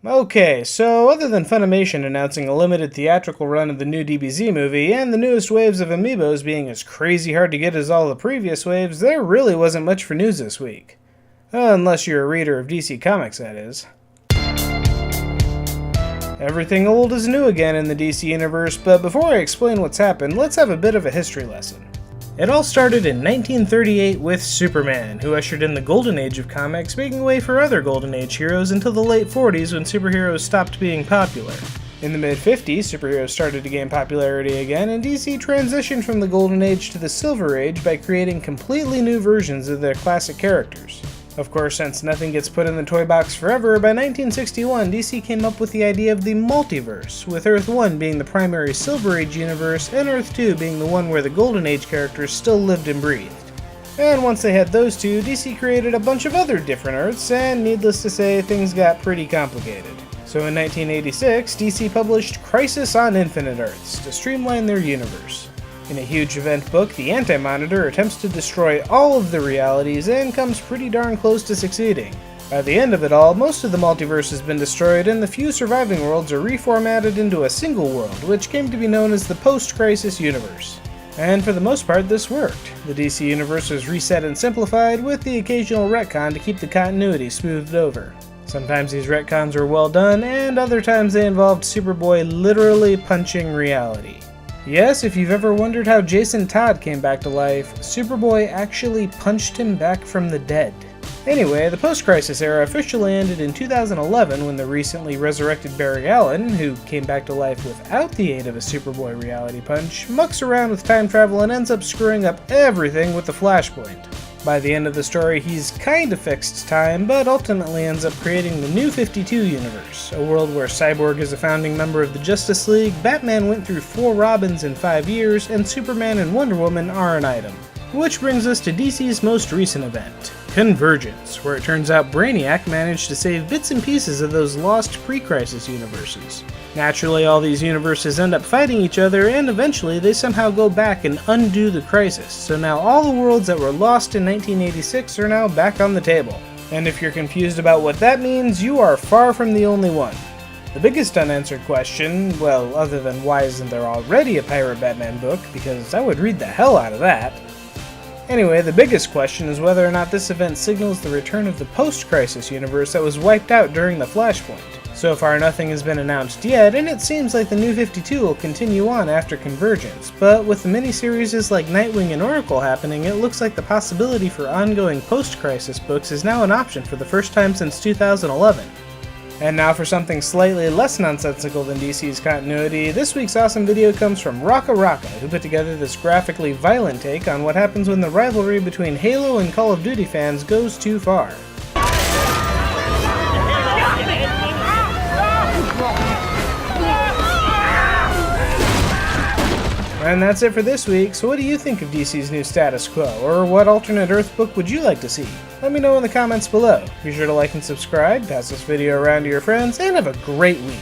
Okay, so other than Funimation announcing a limited theatrical run of the new DBZ movie, and the newest waves of amiibos being as crazy hard to get as all the previous waves, there really wasn't much for news this week. Unless you're a reader of DC Comics, that is. Everything old is new again in the DC universe, but before I explain what's happened, let's have a bit of a history lesson. It all started in 1938 with Superman, who ushered in the golden age of comics, making way for other golden age heroes until the late 40s when superheroes stopped being popular. In the mid-50s, superheroes started to gain popularity again, and DC transitioned from the golden age to the silver age by creating completely new versions of their classic characters. Of course, since nothing gets put in the toy box forever, by 1961 DC came up with the idea of the multiverse, with Earth 1 being the primary Silver Age universe, and Earth 2 being the one where the Golden Age characters still lived and breathed. And once they had those two, DC created a bunch of other different Earths, and needless to say, things got pretty complicated. So in 1986, DC published Crisis on Infinite Earths to streamline their universe. In a huge event book, the Anti-Monitor attempts to destroy all of the realities and comes pretty darn close to succeeding. By the end of it all, most of the multiverse has been destroyed and the few surviving worlds are reformatted into a single world, which came to be known as the Post-Crisis Universe. And for the most part, this worked. The DC Universe was reset and simplified, with the occasional retcon to keep the continuity smoothed over. Sometimes these retcons were well done, and other times they involved Superboy literally punching reality. Yes, if you've ever wondered how Jason Todd came back to life, Superboy actually punched him back from the dead. Anyway, the post-crisis era officially ended in 2011 when the recently resurrected Barry Allen, who came back to life without the aid of a Superboy reality punch, mucks around with time travel and ends up screwing up everything with the Flashpoint. By the end of the story, he's kinda fixed time, but ultimately ends up creating the New 52 universe, a world where Cyborg is a founding member of the Justice League, Batman went through 4 Robins in 5 years, and Superman and Wonder Woman are an item. Which brings us to DC's most recent event, Convergence, where it turns out Brainiac managed to save bits and pieces of those lost pre-crisis universes. Naturally, all these universes end up fighting each other, and eventually they somehow go back and undo the crisis, so now all the worlds that were lost in 1986 are now back on the table. And if you're confused about what that means, you are far from the only one. The biggest unanswered question, well, other than why isn't there already a Pirate Batman book, because I would read the hell out of that. Anyway, the biggest question is whether or not this event signals the return of the post-crisis universe that was wiped out during the Flashpoint. So far nothing has been announced yet, and it seems like the New 52 will continue on after Convergence, but with the miniseries like Nightwing and Oracle happening, it looks like the possibility for ongoing post-crisis books is now an option for the first time since 2011. And now for something slightly less nonsensical than DC's continuity, this week's awesome video comes from Raka Raka, who put together this graphically violent take on what happens when the rivalry between Halo and Call of Duty fans goes too far. And that's it for this week, so what do you think of DC's new status quo, or what alternate Earth book would you like to see? Let me know in the comments below. Be sure to like and subscribe, pass this video around to your friends, and have a great week!